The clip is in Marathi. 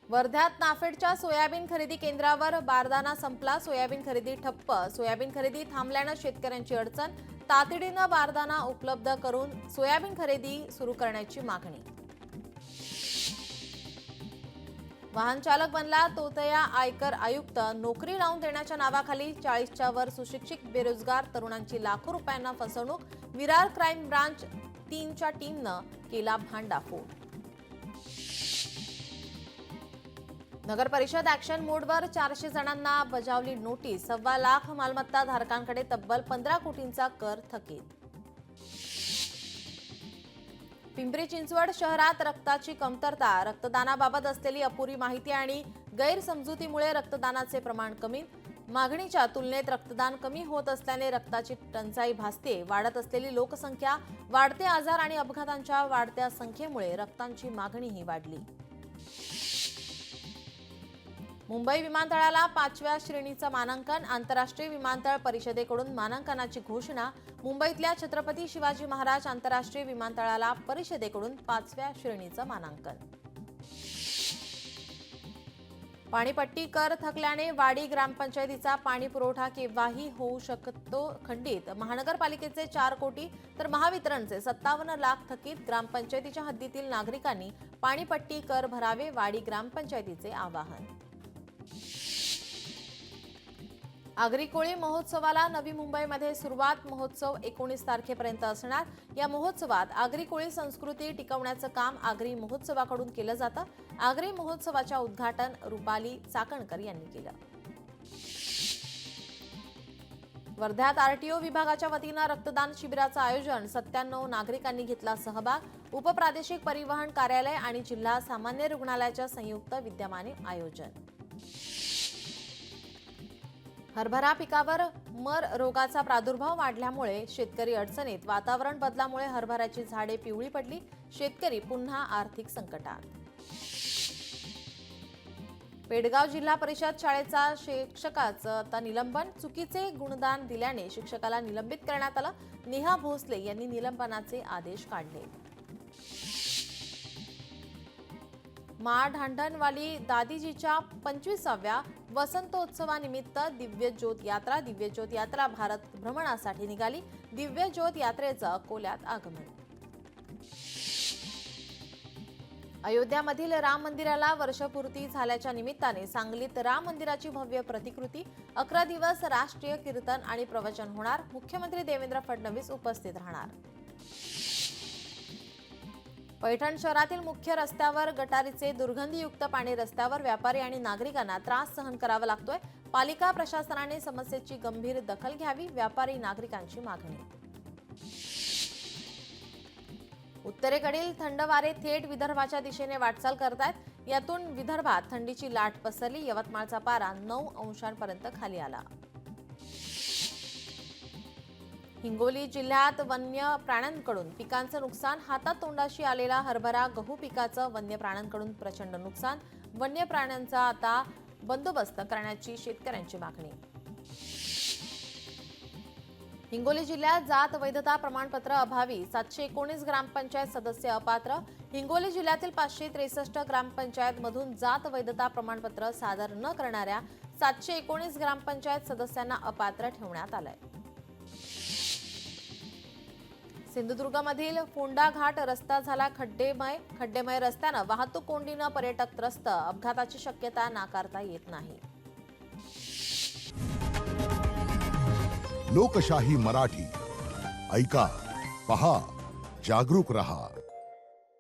वर्ध्यात नाफेडच्या सोयाबीन खरेदी केंद्रावर बारदाना संपला, सोयाबीन खरेदी ठप्प, सोयाबीन खरेदी थांबल्यानं शेतकऱ्यांची अडचण, तातडीनं बारदाना उपलब्ध करून सोयाबीन खरेदी सुरू करण्याची मागणी. वाहन चालक बनला तोतया आयकर आयुक्त, नोकरी लावून देण्याच्या नावाखाली 40च्या वर सुशिक्षित बेरोजगार तरुणांची लाखो रुपयांना फसवणूक, विरार क्राईम ब्रांच 3च्या टीमनं केला भांडाफोड. नगर परिषद ऍक्शन मोडवर 400 जणांना बजावली नोटीस, 1.25 लाख मालमत्ता धारकांकडे तब्बल 15 कोटींचा कर थकीत. पिंपरी चिंचवड शहरात रक्ताची कमतरता, रक्तदानाबाबत असलेली अपुरी माहिती आणि गैरसमजुतीमुळे रक्तदानाचे प्रमाण कमी, मागणीच्या तुलनेत रक्तदान कमी होत असल्याने रक्ताची टंचाई भासते. वाढत असलेली लोकसंख्या, वाढते आजार आणि अपघातांच्या वाढत्या संख्येमुळे रक्तांची मागणीही वाढली. मुंबई विमानतळाला 5व्या श्रेणीचं मानांकन, आंतरराष्ट्रीय विमानतळ परिषदेकडून मानांकनाची घोषणा. मुंबईतल्या छत्रपती शिवाजी महाराज आंतरराष्ट्रीय विमानतळाला परिषदेकडून 5व्या श्रेणीचं मानांकन. पाणीपट्टी कर थकल्याने वाडी ग्रामपंचायतीचा पाणी पुरवठा केव्हाही होऊ शकतो खंडित, महानगरपालिकेचे 4 कोटी तर महावितरणचे 57 लाख थकीत, ग्रामपंचायतीच्या हद्दीतील नागरिकांनी पाणीपट्टी कर भरावे, वाडी ग्रामपंचायतीचे आवाहन. आगरी कोळी महोत्सवाला नवी मुंबईमध्ये सुरुवात, महोत्सव 19 तारखेपर्यंत असणार. या महोत्सवात आगरी कोळी संस्कृती टिकवण्याचं काम आगरी महोत्सवाकडून केलं जातं. आगरी महोत्सवाच्या उद्घाटन रुपाली चाकणकर यांनी केलं. वर्ध्यात आरटीओ विभागाच्या वतीनं रक्तदान शिबिराचं आयोजन, 97 नागरिकांनी घेतला सहभाग. उपप्रादेशिक परिवहन कार्यालय आणि जिल्हा सामान्य रुग्णालयाच्या संयुक्त विद्यमाने आयोजन. हरभरा पिकावर मर रोगाचा प्रादुर्भाव वाढल्यामुळे शेतकरी अडचणीत, वातावरण बदलामुळे हरभऱ्याची झाडे पिवळी पडली, शेतकरी पुन्हा आर्थिक संकटात. पेडगाव जिल्हा परिषद शाळेचा शिक्षकाचं आता निलंबन, चुकीचे गुणदान दिल्याने शिक्षकाला निलंबित करण्यात आलं. नेहा भोसले यांनी निलंबनाचे आदेश काढले. ढांढणवाली दादीजीच्या 25व्या वसंतोत्सवानिमित्त दिव्य ज्योत यात्रा भारत भ्रमणासाठी निघाली. दिव्य ज्योत यात्रेचं अकोल्यात आगमन. अयोध्यामधील राम मंदिराला वर्षपूर्ती झाल्याच्या निमित्ताने सांगलीत राम मंदिराची भव्य प्रतिकृती, 11 दिवस राष्ट्रीय कीर्तन आणि प्रवचन होणार. मुख्यमंत्री देवेंद्र फडणवीस उपस्थित राहणार. पैठण शहरातील मुख्य रस्त्यावर गटारीचे दुर्गंधीयुक्त पाणी, रस्त्यावर व्यापारी आणि नागरिकांना त्रास सहन करावा लागतोय. पालिका प्रशासनाने समस्येची गंभीर दखल घ्यावी, व्यापारी नागरिकांची मागणी. उत्तरेकडील थंड वारे थेट विदर्भाच्या दिशेने वाटचाल करतायत. यातून विदर्भात थंडीची लाट पसरली. यवतमाळचा पारा 9 अंशांपर्यंत खाली आला. हिंगोली जिल्ह्यात वन्य प्राण्यांकडून पिकांचं नुकसान, हातातोंडाशी आलेला हरभरा, गहू पिकाचं वन्य प्राण्यांकडून प्रचंड नुकसान. वन्य प्राण्यांचा आता बंदोबस्त करण्याची शेतकऱ्यांची मागणी. हिंगोली जिल्ह्यात जात वैधता प्रमाणपत्र अभावी 719 ग्रामपंचायत सदस्य अपात्र. हिंगोली जिल्ह्यातील 563 ग्रामपंचायतमधून जात वैधता प्रमाणपत्र सादर न करणाऱ्या 719 ग्रामपंचायत सदस्यांना अपात्र ठेवण्यात आलंय. सिंधुदुर्गमधील फोंडा घाट रस्ता झाला खड्डेमय रस्त्यानं वाहतूक कोंडीनं पर्यटक त्रस्त, अपघाताची शक्यता नाकारता येत नाही. लोकशाही मराठी ऐका, पहा, जागरूक रहा.